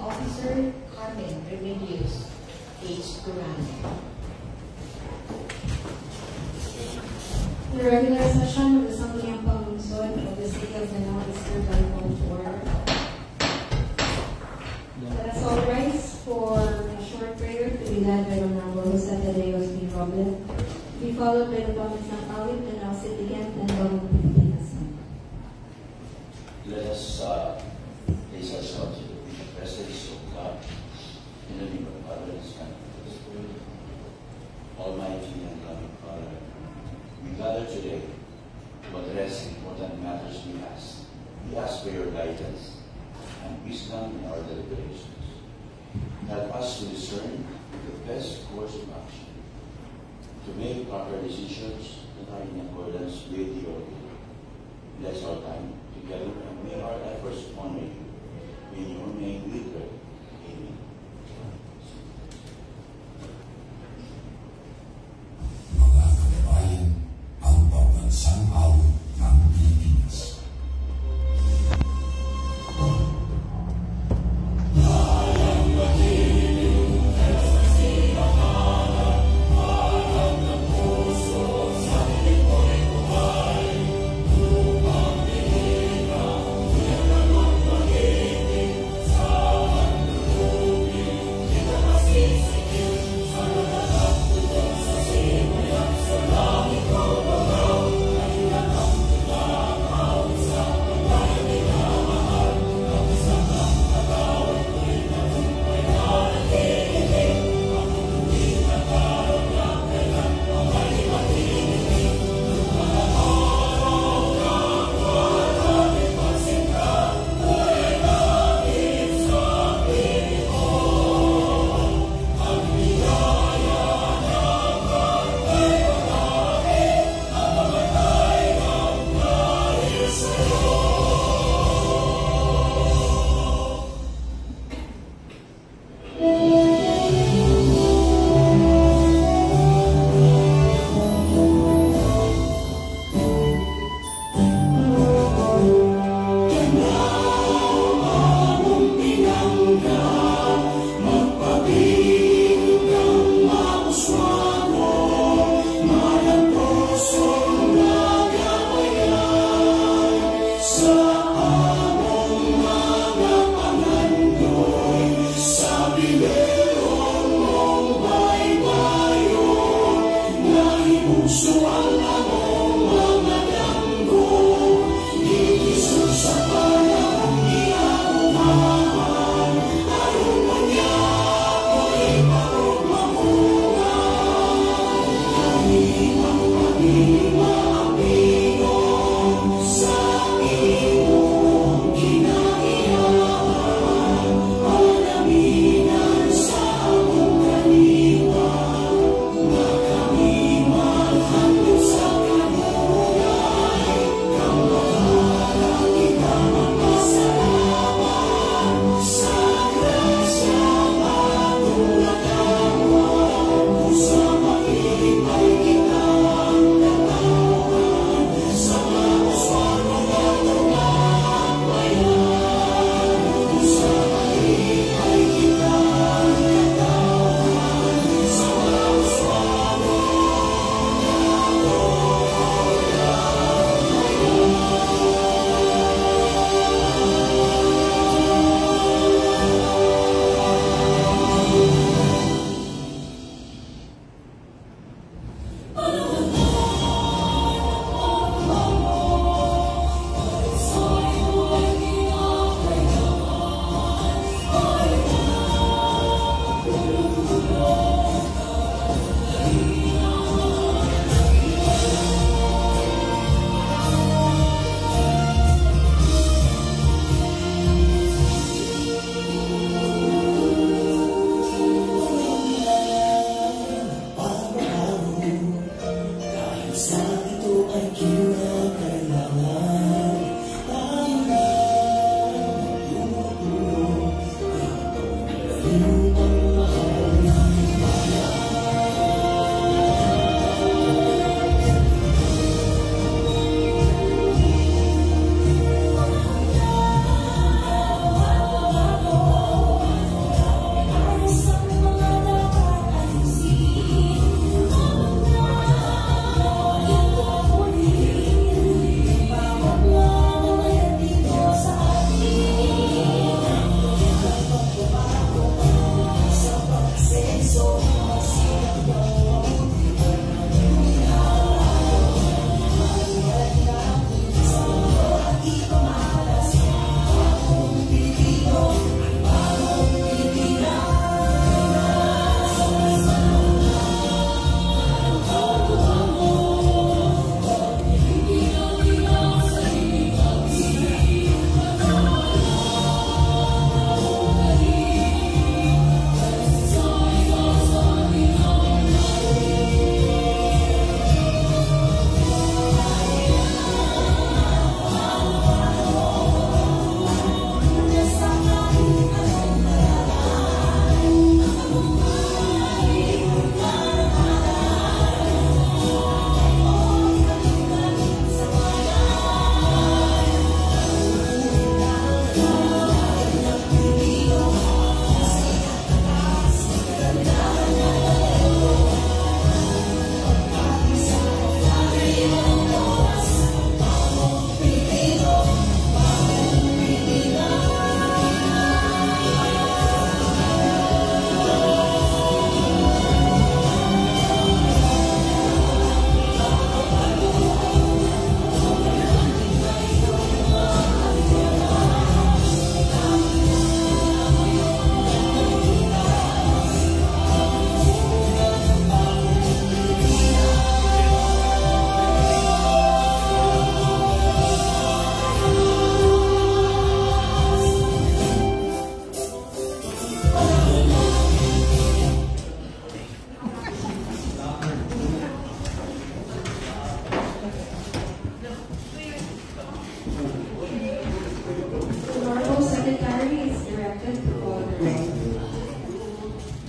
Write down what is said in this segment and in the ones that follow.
Officer Carmen Remedios H. Durano. The regular session of the Sangguniang Pangunsod of the City of Manila is hereby called to order. Let us all rise for a short prayer to be led by Honorable Jose Tadeo B. Robin, to be followed by the promise ng awit and our citizen and Dong Pilipinas. Let us place ourselves in the presence of God in the name of the Father and the Son and the Spirit. Almighty and loving Father, we gather today to address important matters we ask. We ask for your guidance and wisdom in our deliberations. Help us to discern the best course of action, to make proper decisions that are in accordance with your will. Bless our time together and may our efforts honor you. In your name we pray. Amen. Mga kababayan, ang pambansang awit ng Pilipinas.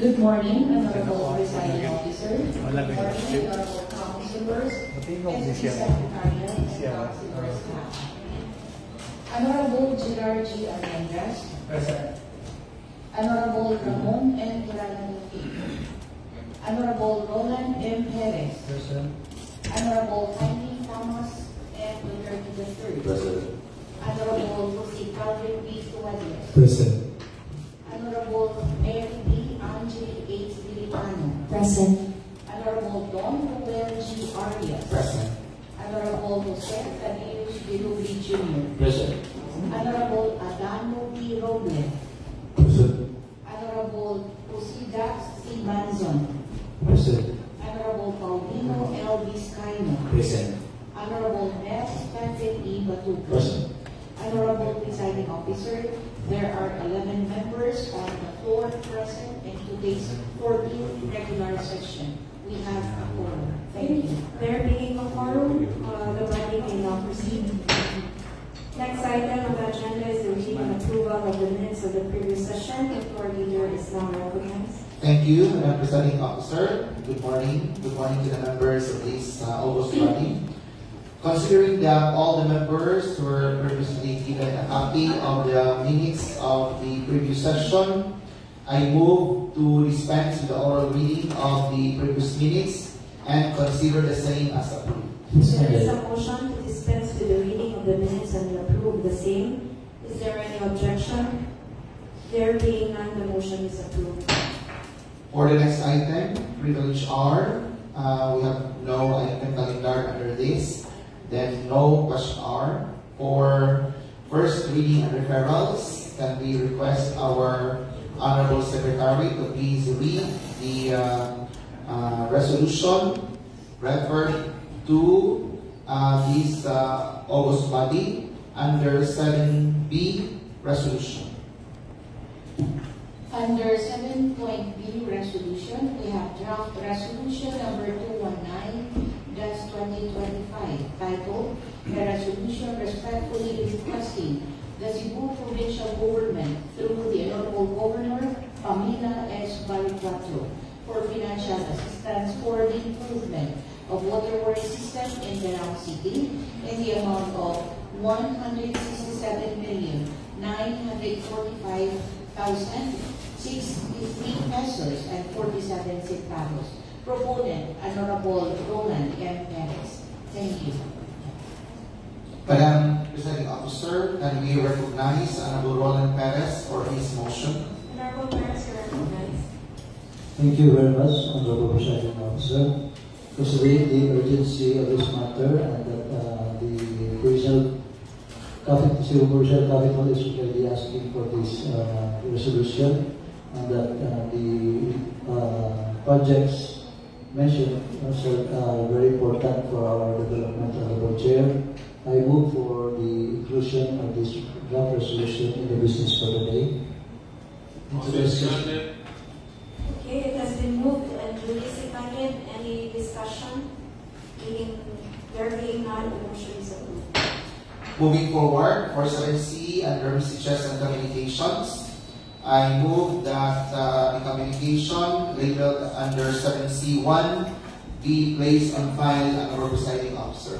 Good morning, Honorable Presiding Officer. Good morning, Honorable Councilors, and Secretariat and Councilor staff. Honorable Gerard G. Almendras. Present. Honorable Ramon N. Turanamuki. Honorable Roland M. Perez. Present. Honorable Jaime Thomas N. Duterte III. President. Honorable Jose Calvin B. Suarez. Present. Honorable Mary B. Angeli H. Vilipano. Present. Honorable Don Ruel G. Arias. Present. Honorable Jose Tadeus Bilubri Jr. Present. Honorable Adamo P. Roble. Present. Honorable Posidas C. Manzon. Present. Honorable Paulino L. Vizcaino. Present. Honorable Mel Stephen E. Batuco. Present. Honorable Presiding Officer, there are 11 members on the floor present in today's 14th regular session. We have a quorum. Thank you. There being a quorum, the body may now proceed. Next item on the agenda is the reading and approval of the minutes of the previous session. The floor leader is now recognized. Thank you, Madam Presiding Officer. Good morning. Good morning to the members of this August body. Considering that all the members were previously given a copy of the minutes of the previous session, I move to dispense with the oral reading of the previous minutes and consider the same as approved. There is a motion to dispense with the reading of the minutes and approve the same. Is there any objection? There being none, the motion is approved. For the next item, privilege R, we have no item calendar under this. Then no question R. For first reading and referrals, can we request our Honorable Secretary to please read the resolution referred to this August body under 7B resolution. Under 7.B resolution, we have draft resolution number 219-2025 titled, "The resolution respectfully requesting the Cebu Provincial Government through the Honorable Governor Pamela S. Balicuatro for financial assistance for the improvement of waterworks system in Davao City in the amount of 167,945,063 pesos and 47 centavos. Proponent, Honorable Roland M. Perez. Thank you. Madam Presiding Officer, can we recognize Honorable Roland Perez for his motion? Honorable Perez, you recognize. Thank you very much, Honorable Presiding Officer. Considering the urgency of this matter and that the provincial capital is already asking for this resolution, and that the projects mentioned are very important for our development, Honorable Chair. I move for the inclusion of this draft resolution in the business for the day. Okay, it has been moved and duly seconded. Any discussion? There being none, the motion is approved. Moving forward, for 7C under Messages and Communications, I move that the communication labeled under 7C1 be placed on file under Presiding Officer.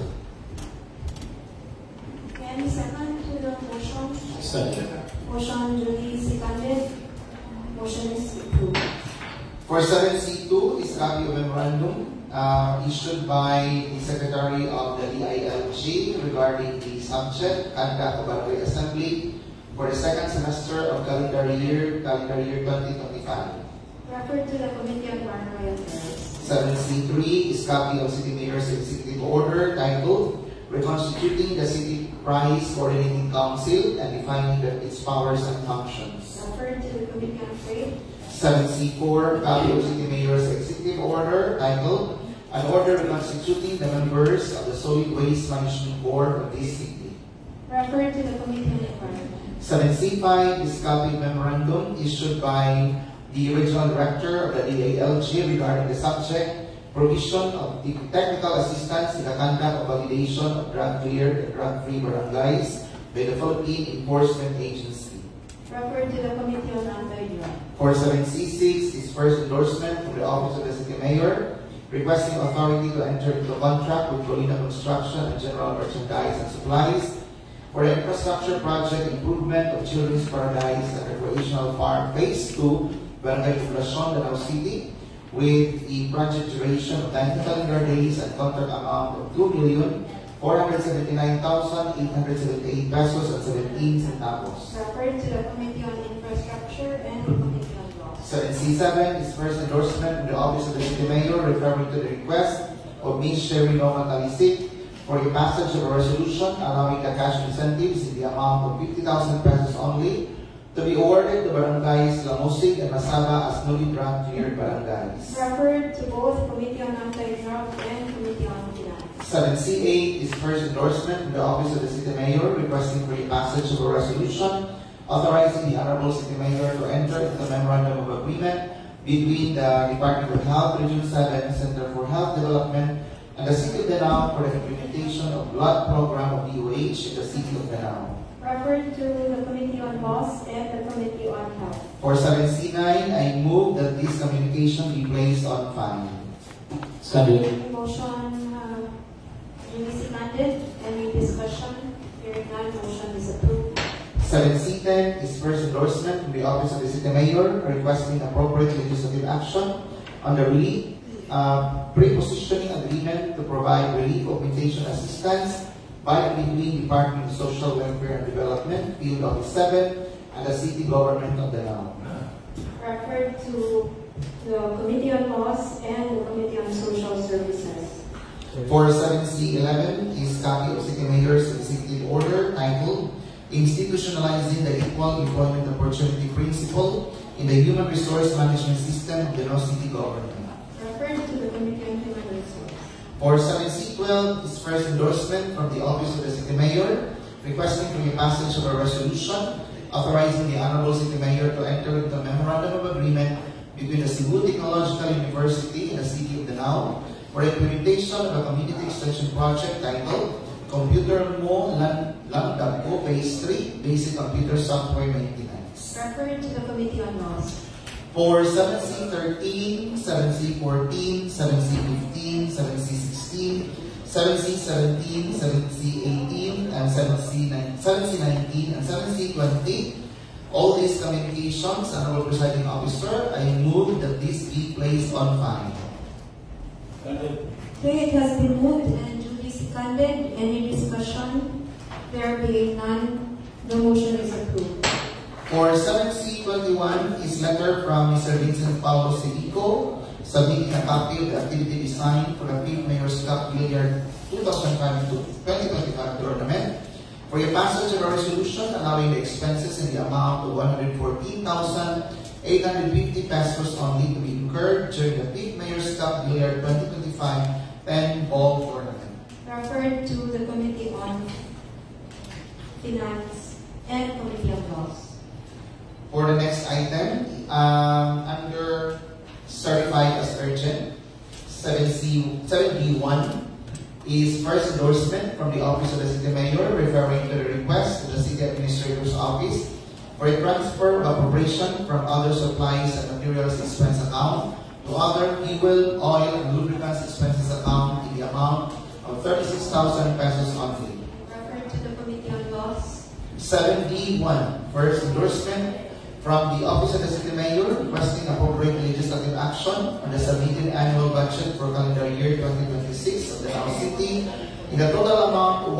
Any second to the motion? Second. Motion duly seconded. Motion is approved. For 7C2 is copy of memorandum issued by the Secretary of the DILG regarding the subject conduct of Barangay Assembly for the second semester of calendar year 2025. Referred to the Committee on Parliamentary Affairs. 7C3 is copy of City Mayor's Executive Order titled Reconstituting the City Price Coordinating Council and defining its powers and functions. Referred to the Committee on Trade. 7C4, copy of City Mayor's Executive Order titled An Order Reconstituting the Members of the Solid Waste Management Board of this city. Referred to the Committee on Environment. 7C5 is copy of memorandum issued by the Regional Director of the DILG regarding the subject provision of the technical assistance in the conduct of validation of drug-cleared and drug-free barangays by the Philippine Enforcement Agency. Referred to the Committee on Anti-Drug. For 7C6 is first endorsement from the Office of the City Mayor, requesting authority to enter into contract with Colina Construction and General Merchandise and Supplies for the infrastructure project improvement of Children's Paradise and Recreational Farm Phase 2, Barangay Poblacion, Danao City, with a project duration of 90 calendar days and contract amount of 2,479,878 pesos and 17 centavos. Referred to the Committee on Infrastructure and the Committee on Law. 7C7 is first endorsement from the Office of the City Mayor referring to the request of Ms. Sherry Noma Talisik for the passage of a resolution allowing the cash incentives in the amount of 50,000 pesos only to be awarded to barangays Lamosig and Masaba as newly grant-cleared barangays. Referred to both Committee on Anti-Drug and Committee on Finance. 7C8 is first endorsement from the Office of the City Mayor requesting for the passage of a resolution authorizing the Honorable City Mayor to enter into a memorandum of agreement between the Department of Health, Region 7, Center for Health Development, and the City of Danao for the implementation of blood program of DOH in the City of Danao. Referred to the Committee on Laws and the Committee on Health. For 7C9, I move that this communication be placed on file. Second. Motion duly seconded. Any discussion? Hearing none, motion is approved. 7C10 is first endorsement from the Office of the City Mayor requesting appropriate legislative action on the relief pre-positioning agreement to provide relief augmentation assistance by and between Department of Social Welfare and Development, Field Office 7, and the City Government of Danao. Referred to the Committee on Laws and the Committee on Social Services. For 7C11 is copy of City Mayor's Executive Order titled Institutionalizing the Equal Employment Opportunity Principle in the Human Resource Management System of the Danao City Government. Referred to the Committee on Human Resources. For 7C12 is first endorsement from the Office of the City Mayor requesting for the passage of a resolution authorizing the Honorable City Mayor to enter into a memorandum of agreement between the Cebu Technological University and the City of Danao for the implementation of a community extension project titled Computer Mo Langdagpo Phase 3 Basic Computer Software Maintenance. Referred to the Committee on Laws. For 7C13, 7C14, 7C15, 7C16, 7C17, 7C18, and 7C19, and 7C20, all these communications, Honorable Presiding Officer, I move that this be placed on file. Okay, it has been moved and duly seconded. Any discussion? There being none, the motion is approved. For 7C21 is letter from Mr. Vincent Paulo Silico submitting a copy of the activity design for the 5th Mayor's Cup Billiard 2025 tournament for a passage of a resolution allowing the expenses in the amount of 114,850 pesos only to be incurred during the 5th Mayor's Cup Billiard 2025 10 ball tournament. Referred to the Committee on Finance and Committee on Laws. For the next item, under certified as urgent, 7B1 is first endorsement from the Office of the City Mayor referring to the request to the City Administrator's Office for a transfer of appropriation from other supplies and materials expense account to other fuel, oil, and lubricants expenses account in the amount of 36,000 pesos only. Referred to the Committee on Laws. 7B1, first endorsement from the Office of the City Mayor requesting appropriate legislative action on the submitted annual budget for calendar year 2026 of the Danao City in the total amount of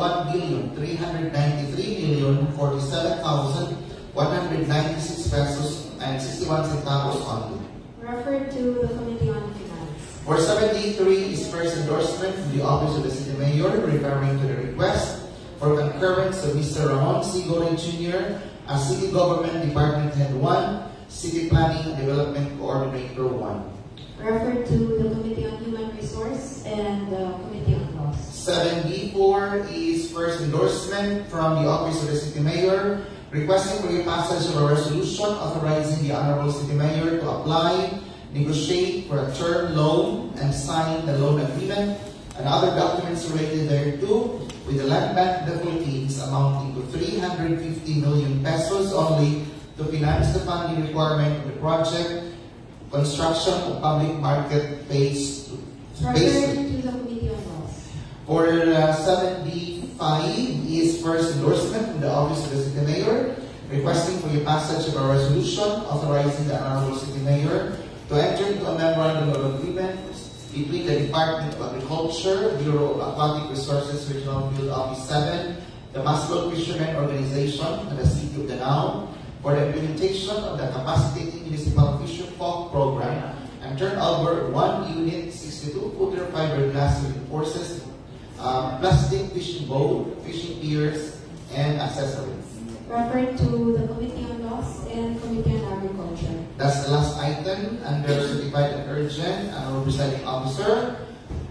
1,393,047,196 pesos and 61 centavos only. Referred to the Committee on Finance. For 73 is first endorsement from the Office of the City Mayor referring to the request for concurrence of Mr. Ramon C. Gorin Jr. as City Government Department Head 1, City Planning and Development Coordinator 1. Referred to the Committee on Human Resource and the Committee on Laws. 7B4 is first endorsement from the Office of the City Mayor requesting for the passage of a resolution authorizing the Honorable City Mayor to apply, negotiate for a term loan, and sign the loan agreement and other documents related thereto with the Land Bank of the Philippines amounting to 350 million pesos only to finance the funding requirement of the project construction of public market phase 2. Refer to the Committee on Laws. For 7B5 is first endorsement from the Office of the City Mayor, requesting for your passage of a resolution authorizing the Honorable City Mayor to enter into a memorandum of agreement between the Department of Agriculture, Bureau of Aquatic Resources Regional Field Office 7, the Mascot Fishermen Organization, and the City of Danao for the implementation of the Capacitating Municipal Fisher Folk Program and turn over 1 unit 62-footer fiberglass reinforces plastic fishing boat, fishing piers, and accessories. Refer to the Committee on Laws and Committee on Agriculture. That's the last item under certified and urgent, our presiding officer,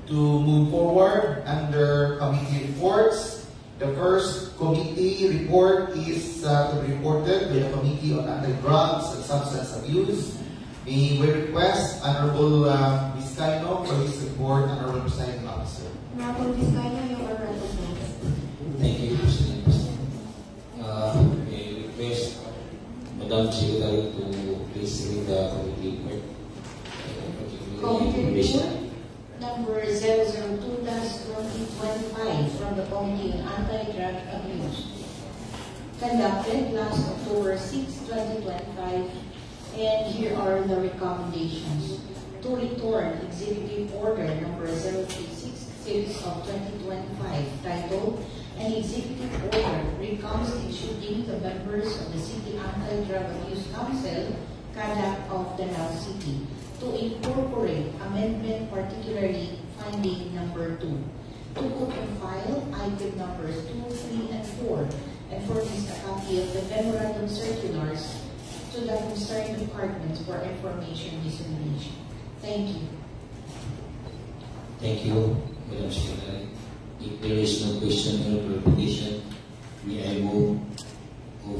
to move forward under committee reports. The first committee report is to be reported by the Committee on Anti-Drugs and Substance Abuse. We request Honorable Vizcaino for his report, Honorable Presiding Officer. Honorable Vizcaino, you are recognized. Thank you, President. I request Madam Secretary to please read the committee report. Committee report number 002-2025 from the Committee on Anti-Drug Abuse. Conducted last October 6, 2025, and here are the recommendations. To return Executive Order number 036 series of 2025 titled An Executive Order reconstituting the members of the City Anti-Drug Abuse Council, CADAC of Danao City, to incorporate amendment, particularly finding number 2, to put on file item numbers 2, 3, and 4, and furnish a copy of the memorandum circulars to the concerned departments for information dissemination. Thank you. Thank you, Madam Secretary. If there is no question or clarification, may I move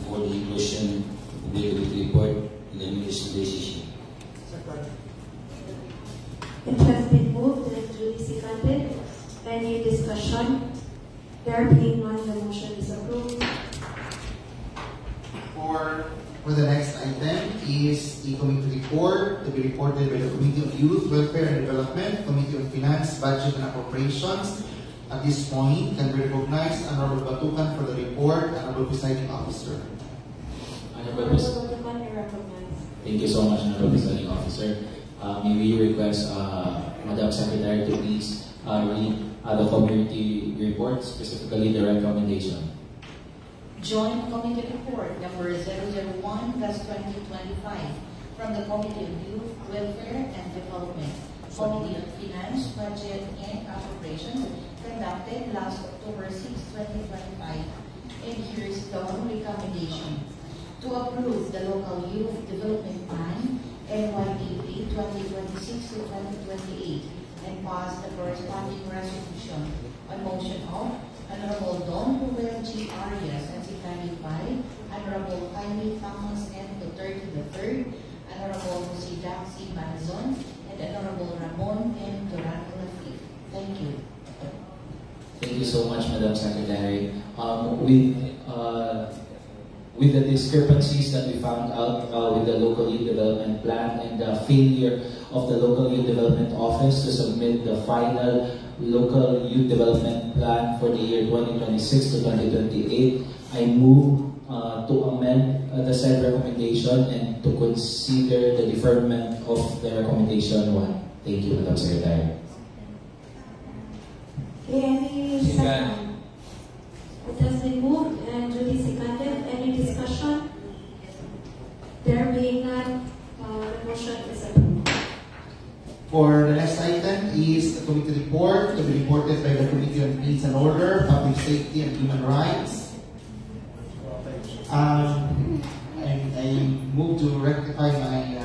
for the inclusion of the report in the minutes of the session. It has been moved and duly seconded. Any discussion? There being none, the motion is approved. For the next item is the committee report to be reported by the Committee on Youth, Welfare and Development, Committee on Finance, Budget and Appropriations. At this point, can we recognize Honorable Batukan for the report, Honorable Presiding Officer. Honorable Honorable Batukan, you are recognized. Thank you so much, Honorable Presiding Officer. May we request Madam Secretary to please read the committee report, specifically the recommendation. Joint Committee Report number 001-2025 from the Committee on Youth, Welfare and Development, Committee on Finance, Budget and Appropriations, conducted last October 6, 2025. And here is the recommendation. To approve the Local Youth Development Plan NYDP 2026 to 2028 and pass the corresponding resolution on motion of Honorable Don Ruel G. Arias and seconded by Honorable Jaime Thomas N. Duterte III, Honorable Jose Daxi Manzon, and Honorable Ramon M. Durando III. Thank you. Thank you so much, Madam Secretary. With the discrepancies that we found out with the Local Youth Development Plan and the failure of the Local Youth Development Office to submit the final Local Youth Development Plan for the year 2026 to 2028, I move to amend the said recommendation and to consider the deferment of the recommendation 1. Thank you, Madam Secretary. Any second? It has been moved and duly seconded. Any discussion? There being none, the motion is approved. For the next item is the committee report to be reported by the Committee on Peace and Order, Public Safety and Human Rights. I move to rectify my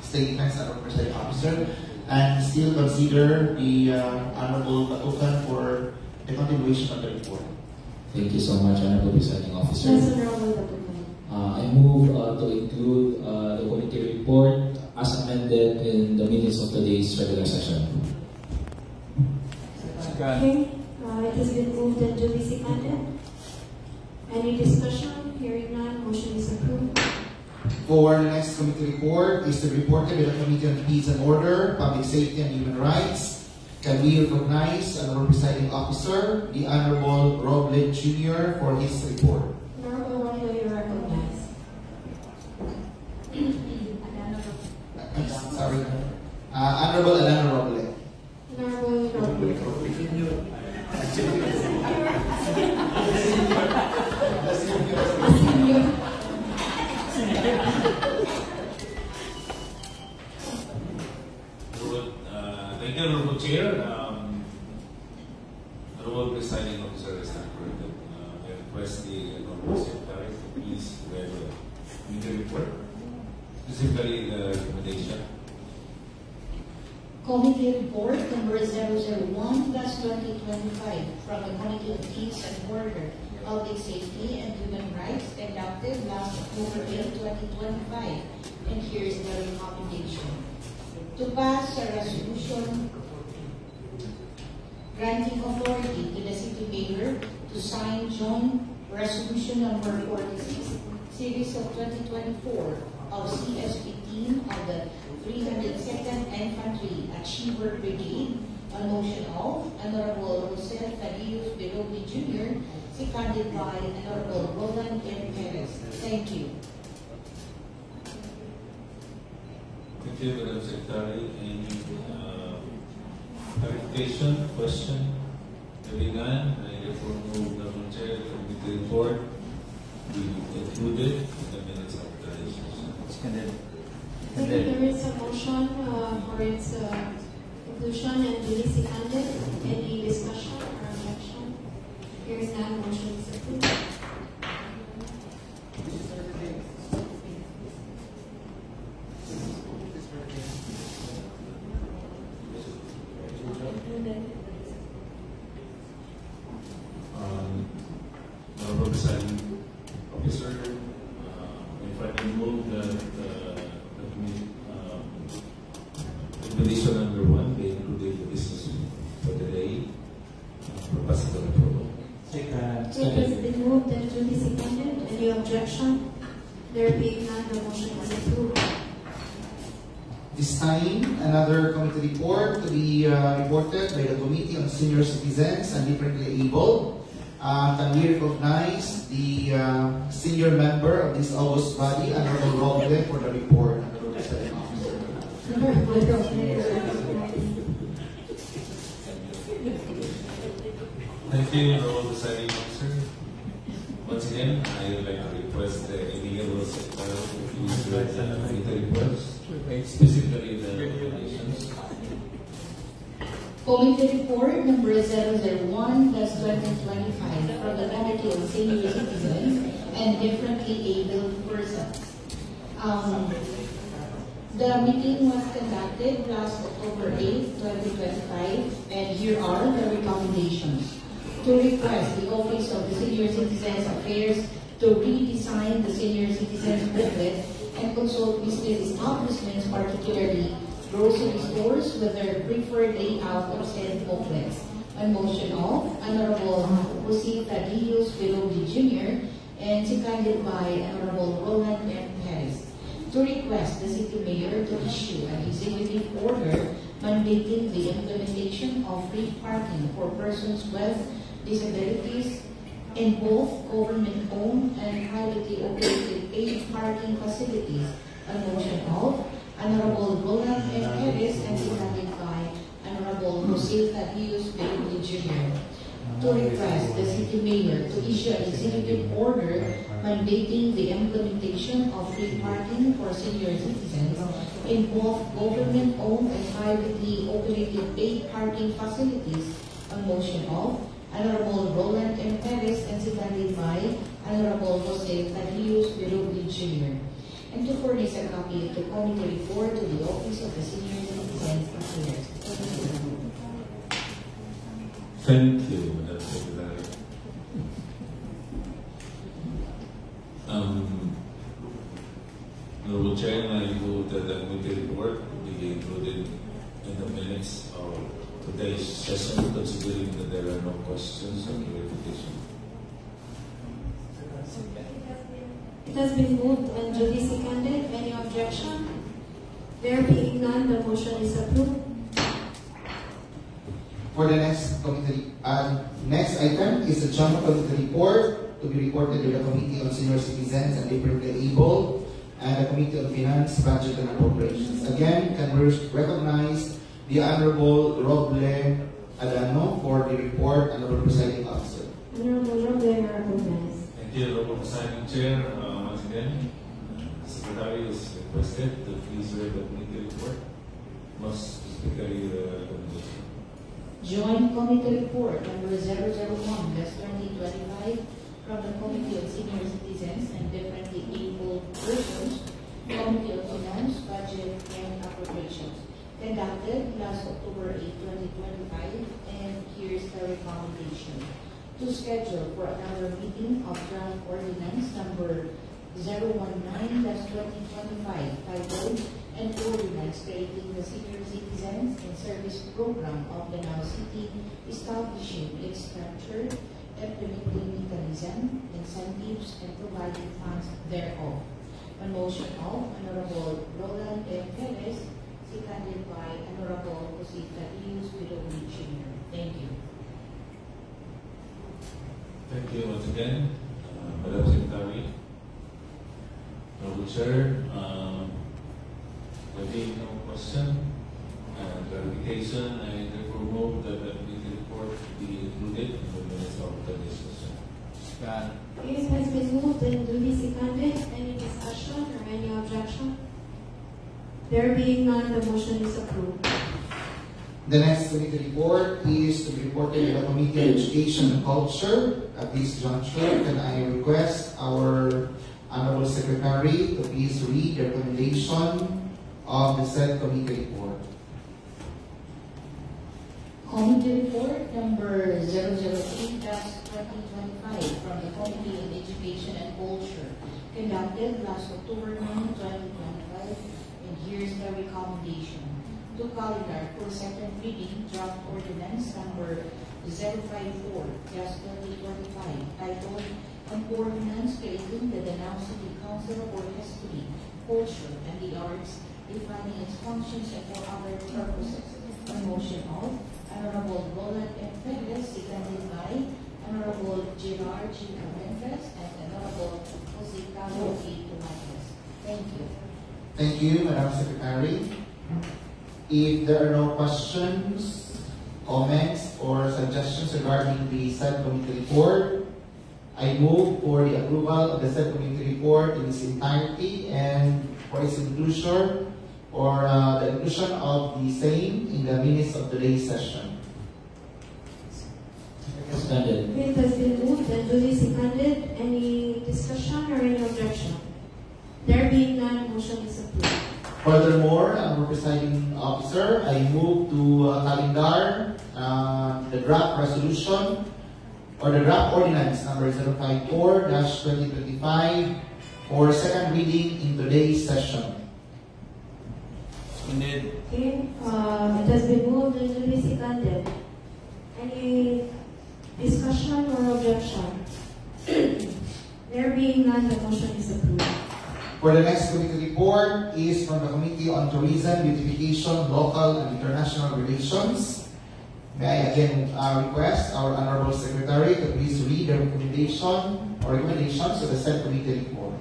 statements as a presiding officer and still consider the Honorable Batukan for the continuation of the report. Thank you so much, Honorable Presiding Officer. Yes, Honorable Batukan. I move to include the committee report as amended in the minutes of today's regular session. Okay, it has been moved and duly seconded. Any discussion? Hearing none, motion is approved. for the next committee report is the report by the Committee on Peace and Order, Public Safety and Human Rights. Can we recognize our presiding officer, the Honorable Roble Jr. for his report? Honorable Roble, you are recognized. Sorry. Honorable Alana Roble. Honorable Roble. Thank you, Honorable Chair. Honorable Presiding Officer is not corrected. I request the Honorable Secretary to please read the media report, specifically the recommendation. Committee Report number 001/2025 from the Committee on Peace and Order, Public Safety and Human Rights conducted last October 8, 2025. And here is the recommendation. To pass a resolution granting authority to the City Mayor to sign joint resolution number 46, series of 2024 of CSP team of the 302nd Infantry Achiever Brigade, a motion of Honorable Jose Thaddeus Bilobi Jr., seconded by Honorable Roland M. Perez. Thank you. Thank you, Madam Secretary. Any clarification, question? Having none, I therefore move the Chair the committee report be included in the minutes of the session. There is a motion for its inclusion and duly seconded. Any discussion or objection? Here is none. Motion is approved. Honorable Presiding Officer, if I can move recommendation number 1 be included the business for today for possible approval. It has been moved and duly seconded. Any objection? There being none, the motion is approved. This time, another committee report to be reported by the Committee on Senior Citizens and Differently Able. Can we recognize the senior member of this august body, Honorable Roble, for the report? Thank you, Honorable Presiding Officer. Once again, I would like to request the Honorable Secretary to please read the committee reports, specifically the recommendations. Committee Report number 001/2025 from the Committee on Senior Citizens and Differently Abled Persons. The meeting was conducted last October 8, 2025, and here are the recommendations. To request the Office of the Senior Citizens Affairs to redesign the Senior Citizens booklet and consult business establishments, particularly grocery stores, with their preferred layout of said booklets. A motion of Honorable Jose Thaddeus Bilobi Jr. and seconded by Honorable Roland M. Perez. To request the City Mayor to issue an executive order mandating the implementation of free parking for persons with disabilities in both government-owned and privately operated paid parking facilities. A motion of Honorable Roland M. Perez and seconded by Honorable Jose Thaddeus Bilobi Jr. To request the City Mayor to issue an executive order mandating the implementation of free parking for senior citizens in both government-owned and privately operated paid parking facilities. A motion of Honorable Roland M. Perez and seconded by Honorable Jose Thaddeus Bilobi Jr. And to furnish a copy of the committee report to the Office of the Senior Citizens Affairs. Thank you, Madam Secretary. Honorable Chair, I move that the committee report be included in the minutes of today's session, considering that there are no questions or clarification. It has been moved and duly seconded. Any objection? There being none, the motion is approved. For the next item is the joint committee report to be reported to the Committee on Senior Citizens and Differently Able and the Committee on Finance, Budget and Appropriations. Again, can we recognize the Honorable Roble Adano for the report, Honorable Presiding Officer. Honorable Roble, you are recognized. Thank you, Honorable Presiding Chair. Once again, the Secretary is requested to please read the committee report. Most specifically, the recommendation. Joint Committee Report number 001/2025 from the Committee on Senior Citizens and Differently Able Persons, Committee on Finance, Budget and Appropriations, conducted last October 8, 2025, and here's the recommendation. To schedule for another meeting of Draft Ordinance number 019/2025 titled "An Ordinance Creating the Senior Citizens and Service Program of Danao City, Establishing its Structure, Implementing Mechanism, Incentives, and Providing Funds thereof." On motion of Honorable Roland M. Perez, seconded by Honorable Jose Tadeusz Pidoni Jr. Thank you. Thank you once again, Madam Secretary. Honorable Chair, there being no question and clarification, I therefore move that the committee report be included in the minutes of the discussion. It has been moved and duly seconded. Any discussion or any objection? There being none, the motion is approved. The next committee report is to be reported to the Committee on Education and Culture. At this juncture, can I request our Honorable Secretary to please read the recommendation of the said committee report. Committee Report number 003/2025 from the Committee on Education and Culture, conducted last October 9, 2025, and here's the recommendation. To calendar for second reading Draft Ordinance number 054/2025 titled "An Ordinance Creating the Danao City Council for History, Culture, and the Arts, defining its functions and for other purposes." On motion of Honorable Roland M. Perez, seconded by Honorable Gerard G. Mendes and Honorable Jose Carlos A. Tomates. Thank you. Thank you, Madam Secretary. If there are no questions, comments, or suggestions regarding the said committee report, I move for the approval of the said committee report in its entirety and for its inclusion or the inclusion of the same in the minutes of today's session. Suspended. It has been moved and duly seconded. Any discussion or any objection? There being none, motion is approved. Furthermore, Presiding Officer, I move to calendar the draft resolution or the draft ordinance number 054/2025 for second reading in today's session. Okay, it has been moved and duly seconded. Any discussion or objection? There being none, the motion is approved. For the next committee report is from the Committee on Tourism, Beautification, Local and International Relations. May I again request our Honorable Secretary to please read the recommendations of the said committee report.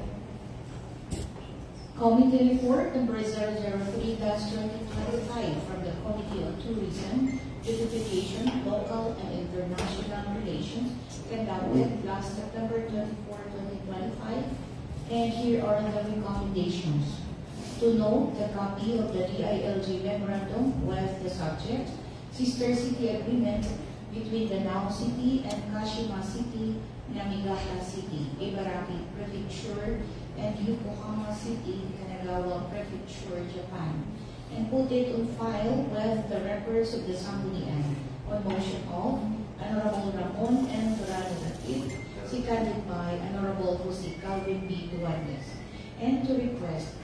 Committee Report number 003/2025 from the Committee on Tourism, Beautification, Local and International Relations, conducted last September 24, 2025. And here are the recommendations. To note the copy of the DILG Memorandum with the subject, Sister City Agreement between Danao City and Kashima City, Namigata City, Ibaraki Prefecture, and Yokohama City, Kanagawa Prefecture, Japan, and put it on file with the records of the Sangguniang. On motion of Honorable Ramon M. Dorado David, seconded by Honorable Jose Calvin B. Duandes, and to request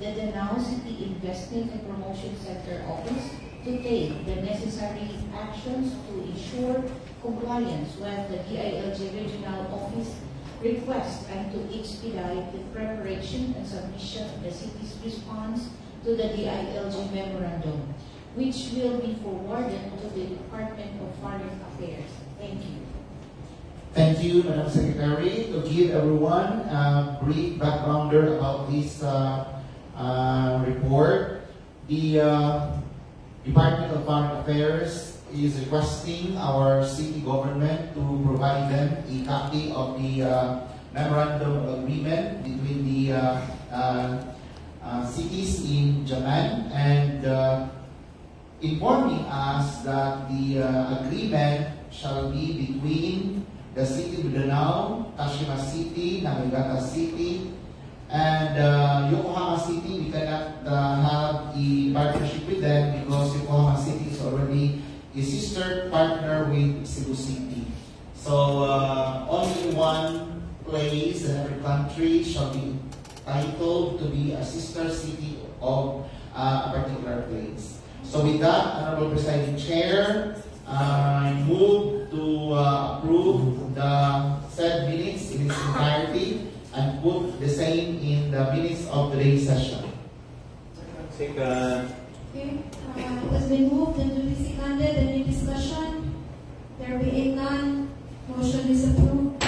the Danao City Investment and Promotion Center Office to take the necessary actions to ensure compliance with the DILG Regional Office request and to expedite the preparation and submission of the city's response to the DILG memorandum, which will be forwarded to the Department of Foreign Affairs. Thank you. Thank you, Madam Secretary. To give everyone a brief backgrounder about this report, the Department of Foreign Affairs is requesting our city government to provide them a copy of the memorandum of agreement between the cities in Japan, and informing us that the agreement shall be between the city of Mindanao, Kashima City, Nagasaki City, and Yokohama City. We cannot have a partnership with them because Yokohama City is already a sister partner with Cebu City. So only one place in every country shall be entitled to be a sister city of a particular place. So with that, Honorable Presiding Chair, I move to approve the said minutes in its entirety and put the same in the minutes of today's session. Second. Okay, it has been moved and duly seconded. Any discussion? There being none, motion is approved.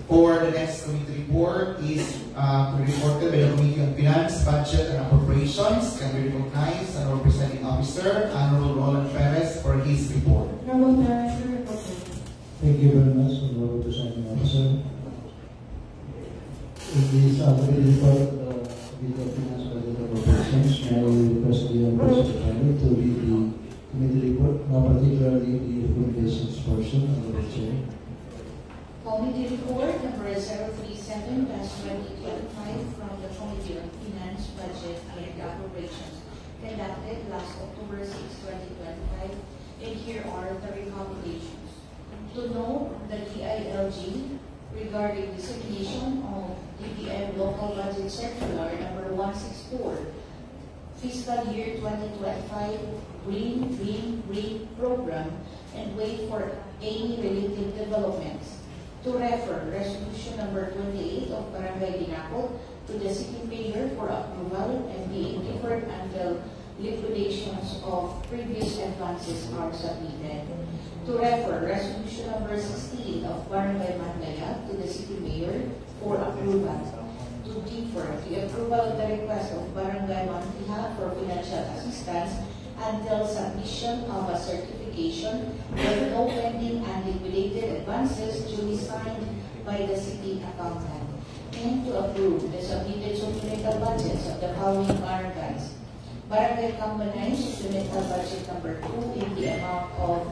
For the next committee report is reported by the Committee on Finance, Budget and Appropriations. Can we recognize Honorable Presiding Officer, Honorable Roland Perez, for his report. Honorable Perez, your report. Thank you very much, Honorable Presiding Officer. In this committee report, with the Finance, Budget and Appropriations, I request the Honorable Secretary to read the committee report, particularly the recommendations portion of the chair. Committee report number 037-2025 from the Committee on Finance, Budget and Appropriations, conducted last October 6, 2025, and here are the recommendations. To note the DILG regarding dissemination of DBM Local Budget Circular number 164, fiscal year 2025 Green Program, and wait for any related developments. To refer resolution number 28 of Barangay Dinapol to the city mayor for approval and being deferred until liquidations of previous advances are submitted. To refer resolution number 16 of Barangay Mandaya to the city mayor for approval. To defer the approval of the request of Barangay Mantiha for financial assistance until submission of a certification with no pending and liquidated advances duly signed by the city accountant, and to approve the submitted supplemental budgets of the following barangays: Barangay Kambanay supplemental budget number 2 in the amount of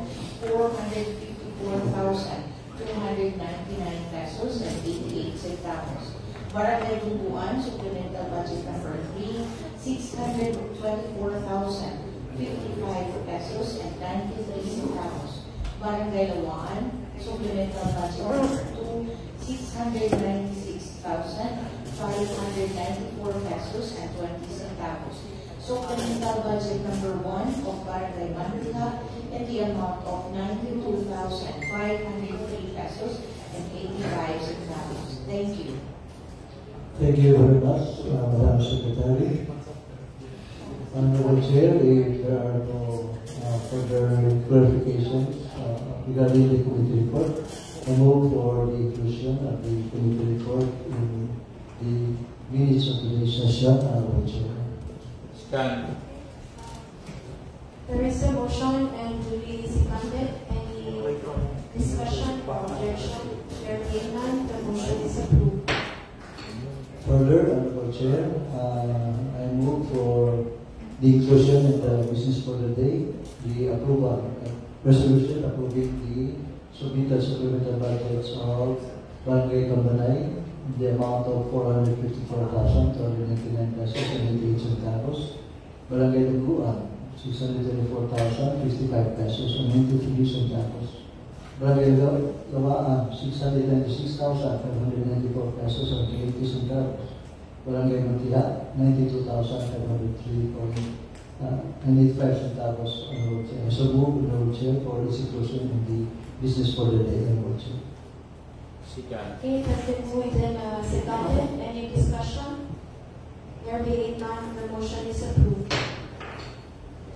454,299 pesos and 88 centavos. Barangay Dumbuan supplemental budget number 3, 624,055 pesos and 93 centavos. Barangay Lawaan, supplemental budget number 2, 696,594 pesos and 20 centavos. Supplemental budget number 1 of Barangay Mantiha in the amount of 92,503 pesos and 85 centavos. Thank you. Thank you very much, Madam Secretary. Honorable Chair, if there are no further clarifications regarding the committee report, I move for the inclusion of the committee report in the minutes of today's session. Honorable Chair. Stand. There is a motion and duly seconded. Any discussion or objection? There being none, the motion is approved. Further, Honorable Chair, I move for the inclusion in the business for the day, the approval, resolution approving the submitted supplemental budgets of Barangay Kambanay in the amount of 454,299 pesos and 88 centavos, Barangay Dumbuan, 624,055 pesos and 93 centavos, Barangay Lawaan, 696,594 pesos and 80 centavos, Barangay Mantiha, 92,503.95 centavos. So move, Honorable Chair, for its inclusion in the business for the day. Honorable Chair. Okay, it has been moved and seconded. Any discussion? There being none, the motion is approved.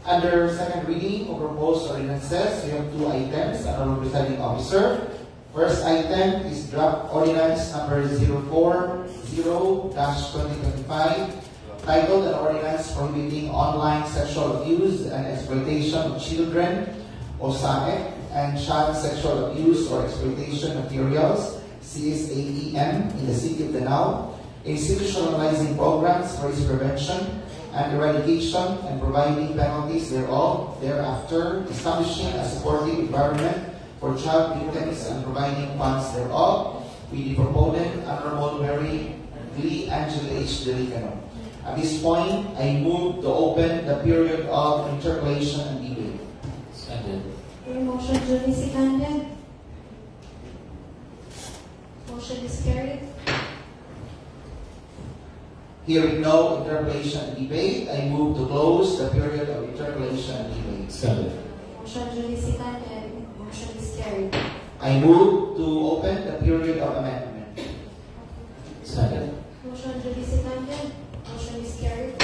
Under second reading of proposed ordinances, we have two items, Honorable Presiding Officer. First item is draft ordinance number 040-2025, titled an ordinance prohibiting online sexual abuse and exploitation of children, OSAEC, and child sexual abuse or exploitation materials, CSAEM, in the city of Danao, institutionalizing programs for its prevention and eradication and providing penalties thereof, thereafter establishing a supportive environment for child victims and providing funds thereof, with the proponent, Honorable Mary Lee Angela H. Delicano. At this point, I move to open the period of interpellation and debate. Seconded. Okay, motion duly seconded. Motion is carried. Hearing no interpellation and debate, I move to close the period of interpellation and debate. Seconded. Motion duly seconded. Motion is carried. I move to open the period of amendment. Seconded. Motion duly seconded. Motion is carried.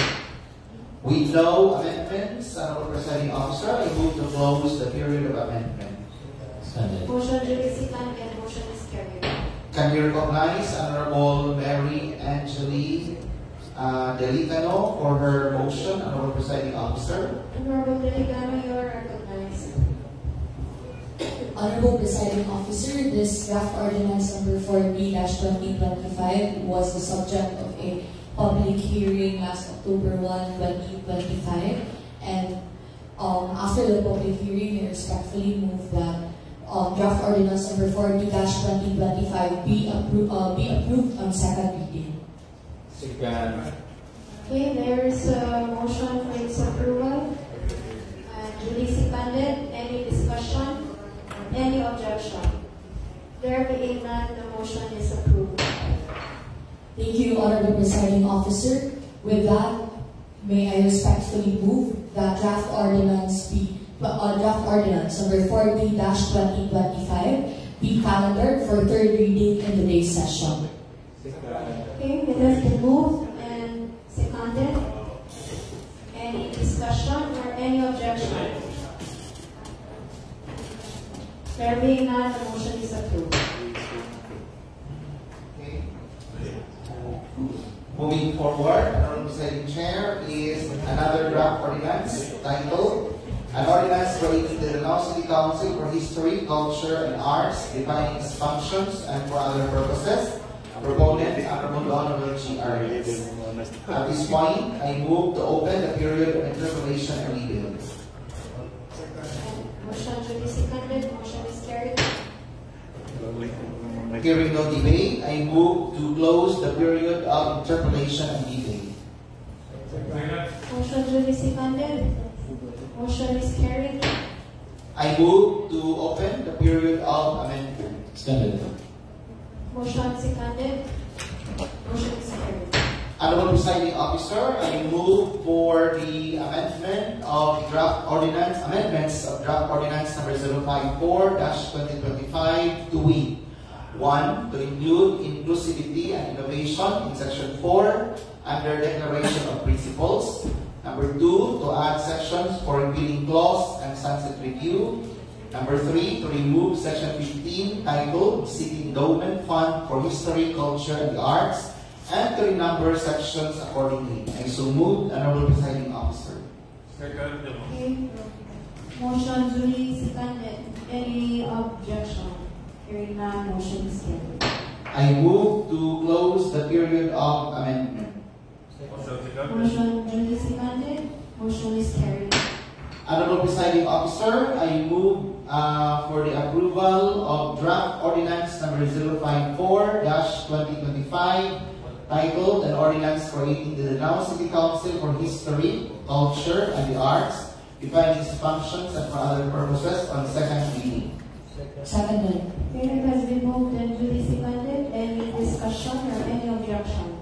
With no amendments, Honorable Presiding Officer, I move to close the period of amendment. Seconded. Motion duly seconded. Motion is carried. Can we recognize Honorable Mary Angeli Delicano for her motion, Honorable Presiding Officer? Honorable Delicano, you are recognized. Honorable Presiding Officer, this draft ordinance number 4B-2025 was the subject of a public hearing last October 1, 2025. And after the public hearing, we respectfully move that draft ordinance number 4B-2025 be approved on second reading. Okay, there is a motion for its approval. Duly seconded. Any discussion? Any objection? There being none, the motion is approved. Thank you, Honorable Presiding Officer. With that, may I respectfully move that draft ordinance number 4B-2025 be calendared for third reading in today's session. Okay, it has been moved and seconded. Any discussion or any objection? There being none, the motion is approved. Okay. Moving forward, Honorable Presiding Chair, is another draft ordinance titled an ordinance relating to the Danao City Council for History, Culture, and Arts, defining its functions and for other purposes. Proponent, Honorable Honorable G. Arias. At this point, I move to open the period of interpellation and debate. Motion duly seconded. Motion is carried. Hearing no debate, I move to close the period of interpellation and debate. Motion duly seconded. Motion is carried. I move to open the period of amendment. Seconded. Motion seconded. Motion is carried. Honorable Presiding Officer, I move for the amendments of draft ordinance number 054-2025 to win. 1. To include inclusivity and innovation in Section 4 under Declaration of Principles. Number 2. To add sections for repealing clause and sunset review. Number 3. To remove Section 15 titled City Endowment Fund for History, Culture, and the Arts, and to renumber sections accordingly. I so moved, Honorable Presiding Officer. Okay. Motion duly seconded. Any objection? Hearing none, motion is carried. I move to close the period of amendment. Motion duly seconded. Motion is carried. Honorable Presiding Officer, I move for the approval of draft ordinance number 054-2025 titled an ordinance creating the Danao City Council for History, Culture, and the Arts, defining its functions and for other purposes on second reading. Seconded. Okay, it has been moved and duly seconded. Any discussion or any objection?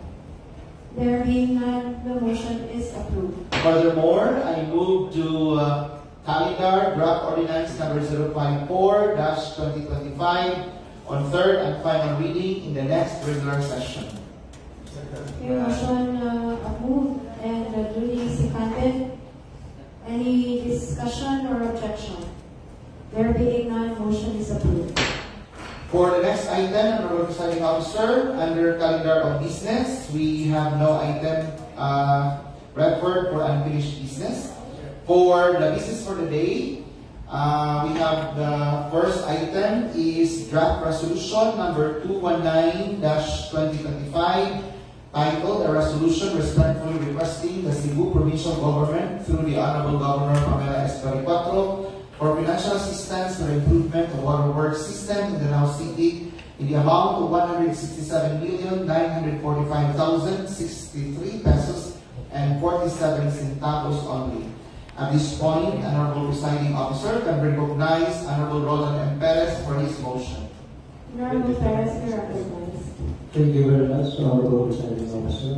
There being none, the motion is approved. Furthermore, I move to calendar draft ordinance number 054-2025 on third and final reading in the next regular session. Okay, motion approved and duly seconded. Any discussion or objection? There being none, motion is approved. For the next item, Honorable Presiding Officer, under calendar of business, we have no item referred for unfinished business. For the business for the day, we have the first item is draft resolution number 219-2025, titled A Resolution Respectfully Requesting the Cebu Provincial Government through the Honorable Governor Pamela S. Caricuatro for financial assistance for the improvement of waterworks system in Danao City in the amount of 167,945,063 pesos and 47 centavos only. At this point, Honorable Presiding Officer can recognize Honorable Roland M. Perez for his motion. Honorable Perez, you are recognized. Thank you very much, Honorable Presiding Officer.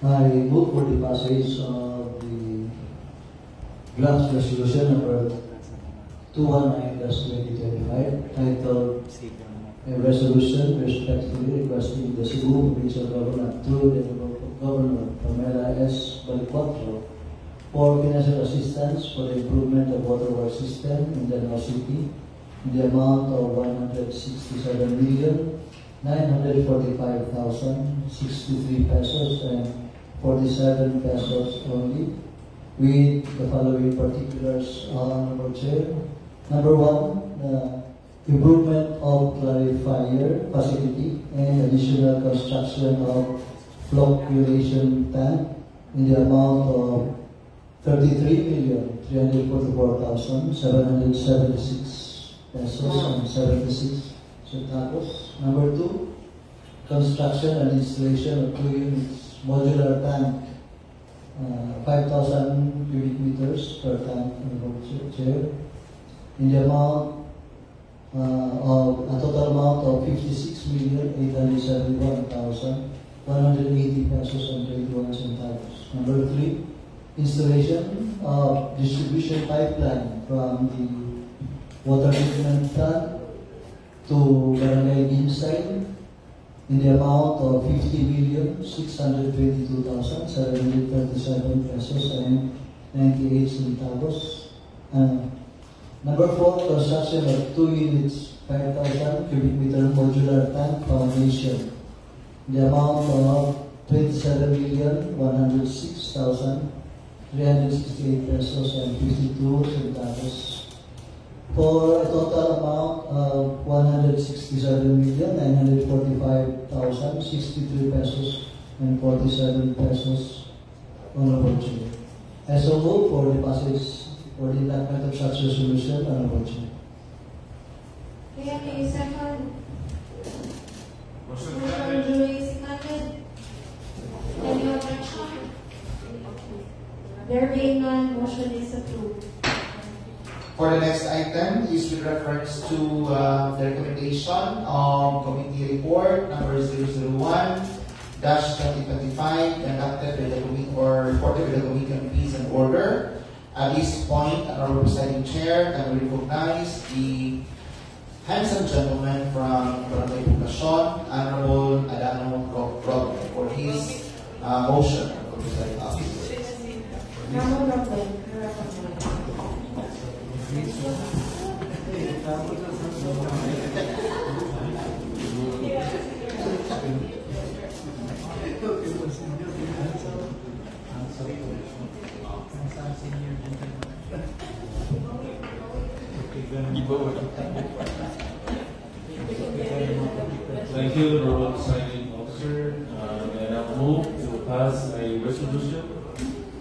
I move for the passage of the draft resolution number 219-2025, titled A Resolution Respectfully Requesting the Cebu Provincial Government through the Governor Pamela S. Caricuatro for financial assistance for the improvement of waterworks system in Danao City in the amount of 167,945,063 pesos and 47 pesos only, with the following particulars, Honorable Chair. Number one, improvement of clarifier facility and additional construction of flocculation tank in the amount of 33,344,776 pesos and 76 centavos. Number two, construction and installation of 2 units modular tank, 5,000 cubic meters per tank, Chair, in the amount of a total amount of 56,871,180 pesos and 21 centavos. Number three, installation of distribution pipeline from the water treatment plant to Barangay Ginsay in the amount of 50,622,737 pesos and 98 centavos. Number four, construction of 2 units, 5,000 cubic meter modular tank foundation in the amount of 27,106,368 pesos and 52 centavos, for a total amount of 167,945,063 pesos and 47 pesos. Honorable Chair. I so move for the passage for the enactment of such resolution, Honorable Chair. Okay, second. Motion Motion carried. duly seconded. Any objection? There being none, motion is approved. For the next item is with reference to the recommendation of committee report number 001-2025 conducted by the committee or reported by the Committee on Peace and Order. At this point, Honorable Presiding Chair can recognize the handsome gentleman from Barangay Poblacion, Honorable Adano Roque, for his motion. Honorable Presiding Officer. Honorable Roque, you are recognized. Thank you, Honorable Presiding Officer. And I move to pass a resolution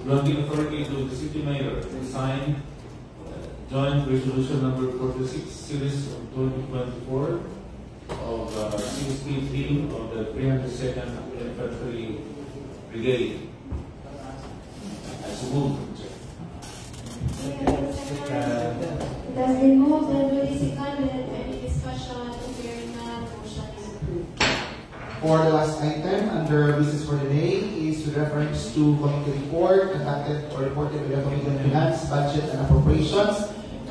granting authority to the City Mayor to sign Joint Resolution number 46, series of 2024 of 16th team of the 302nd Infantry Brigade. As moved. It has been moved and duly seconded. Any discussion? Hearing none, motion is approved. For the last item under business for the day is with reference to committee report conducted or reported by the Committee on Finance, Budget and Appropriations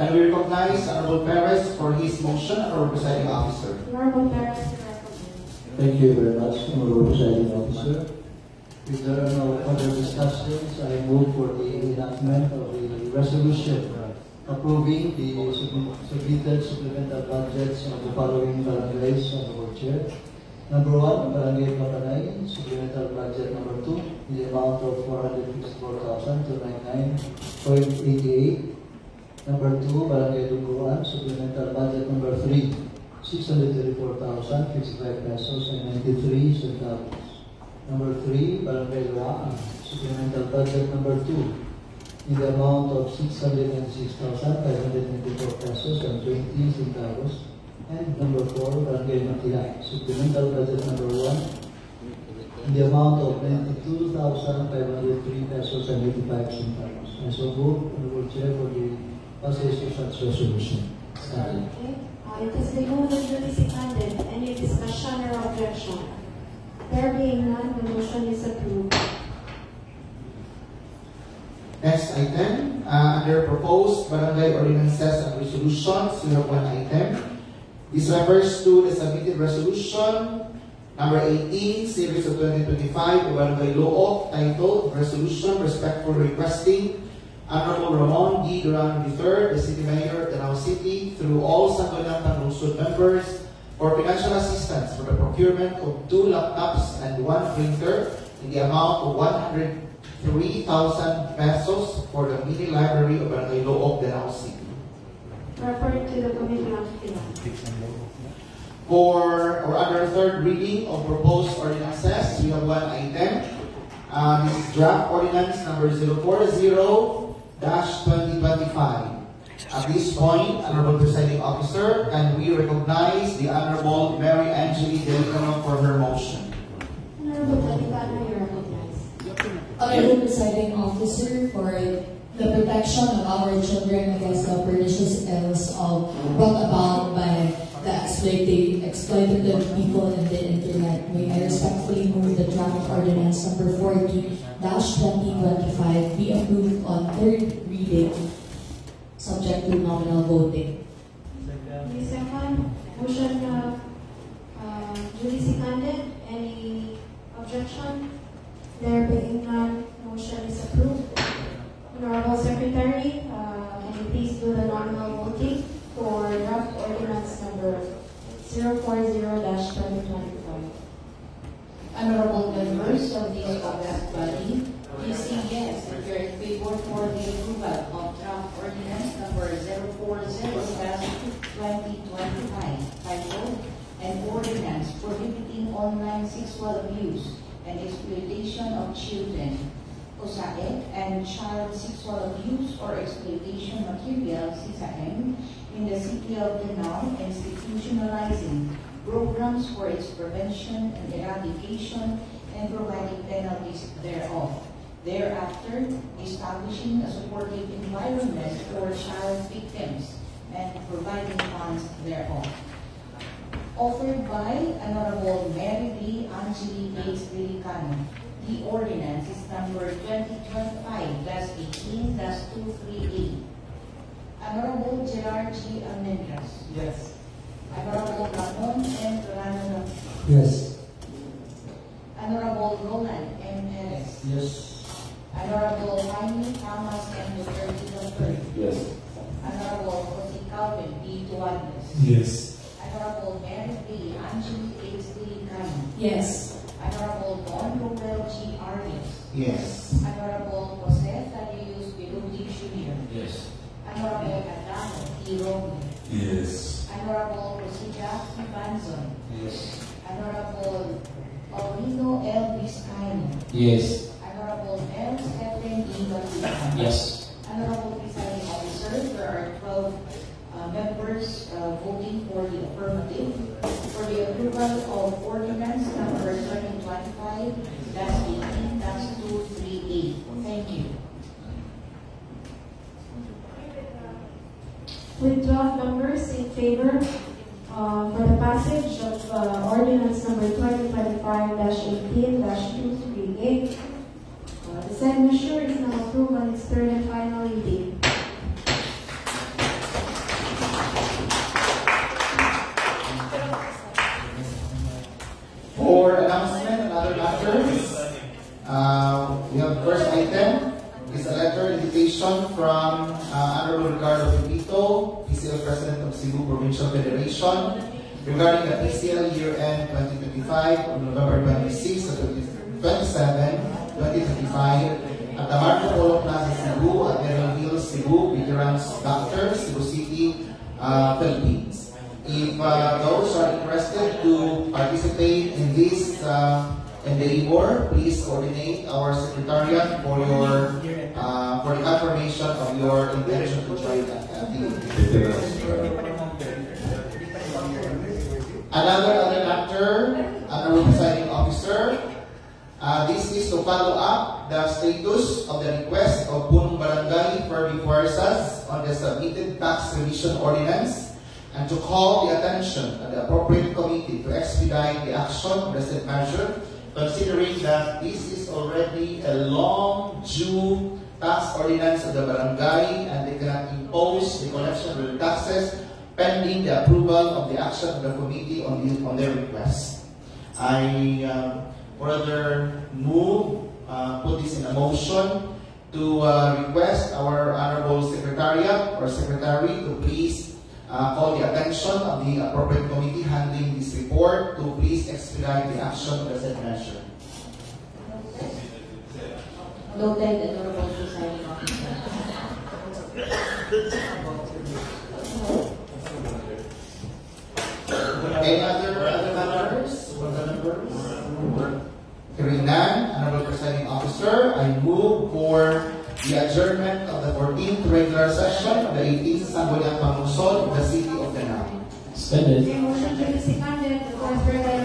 Can we recognize Honorable Perez for his motion, Honorable Presiding Officer? Honorable Perez, recognized. Thank you very much, Honorable Presiding Officer. If there are no other discussions, I move for the enactment of the resolution approving the submitted supplemental budgets of the following barangays, Honorable Chair. Number 1, Barangay Kapanay, supplemental budget number 2, in the amount of 454,299.88. Number 2, Barangay Duguan, supplemental budget number 3, 634,055 pesos and 93 centavos. Number 3, Barangay Luaan, supplemental budget number 2, in the amount of 606,594 pesos and 20 centavos. And number 4, Barangay Matilay, supplemental budget number 1, in the amount of 92,503 pesos and 85 centavos. I so move, Honorable Chair, for the passage of such resolution. Okay. It has been moved and duly seconded. Any discussion or objection? There being none, the motion is approved. Next item, under proposed barangay ordinances and resolutions, we have one item. This refers to the submitted resolution number 18, series of 2025, of Barangay Loob, titled Resolution Respectfully Requesting Honorable Ramon D. Durano III, the City Mayor of Danao City, through all Sangguniang Panlungsod members, for financial assistance for the procurement of 2 laptops and 1 printer in the amount of 103,000 pesos for the mini library of Barangay Loob, Danao City. Referred to the Committee on Finance. For or under third reading of proposed ordinances, we have one item. This is draft ordinance number 040-2025. At this point, Honorable Presiding Officer, can we recognize the Honorable Mary Angeli Delicano for her motion? Honorable Delicano, you are recognized. Honorable Presiding Officer, for the protection of our children against the pernicious ills brought about by the exploitative people in the internet, may I respectfully move the draft ordinance number 40-2025 be approved on third reading, subject to nominal voting. The second motion duly seconded. Any objection? There being none, motion is approved. Honorable Secretary, can you please do the nominal voting for draft ordinance number 040-2025? Honorable members of the august body, please say yes if you are in favor for the approval of draft ordinance number 040-2025, titled An Ordinance Prohibiting Online Sexual Abuse and Exploitation of Children, COSAEC, and Child Sexual Abuse or Exploitation Material, CSAM, in the City of Danao, institutionalizing programs for its prevention and eradication and providing penalties thereof. Thereafter, establishing a supportive environment for child victims and providing funds thereof. Offered by Honorable Mary D. Angeli Bates Delicano. The ordinance is number 2025-18-238. Honorable Gerard G. Almendras. Yes. Honorable Ramon M. Durano. Yes. Honorable Roland M. Perez. Yes. Honorable Jaime Thomas M. Duterte III. Yes. Honorable Jose Calvin B. Duartes. Yes. Honorable Mary B. Angeli H. Delicano. Yes. Honorable Don Robel G. Arias. Yes. Honorable Jose Thaddeus Biludi Jr. Yes. Honorable Adamo T. Romy. Yes. Honorable Rosita C. Banzon. Yes. Honorable Paulino L. Vizcaino. Yes. Honorable Mel Stephen E. Batista. Yes. Honorable Presiding Officer, there are 12 members voting for the affirmative for the approval of ordinance number 2025-18-238. Thank you. With 12 members in favor for the passage of ordinance number 2025-18-238, the said measure is now approved on its third and final reading. matters. We have first item is a letter invitation from Honorable Ricardo Pepito, PCL President of Cebu Provincial Federation, regarding the PCL year-end 2025 on November 26 to 27, 2025 at the Marco Polo Plaza Cebu at Merrill Hills, Cebu, Veterans Doctor, Cebu City, Philippines. If those are interested to participate in this endeavor, please coordinate our secretariat for the confirmation of your intention to join that activity. Another matter, Honorable Presiding Officer, this is to follow up the status of the request of Punong Barangay Fermi Fuerzas on the submitted tax revision ordinance and to call the attention of the appropriate committee to expedite the action of the said measure, considering that this is already a long due tax ordinance of the barangay and they cannot impose the collection of the taxes pending the approval of the action of the committee on their request. I further move, put this in a motion to request our Honorable Secretariat or Secretary to please call the attention of the appropriate committee handling this report to please expedite the action of the said measure. Noted, Honorable Presiding Officer. Any other matters? Hearing none, Honorable Presiding Officer, I move for the adjournment of the 14th regular session of the 18th Sangguniang Pangungsod of the City of Danao. Suspended. Motion to be seconded. The fourth regular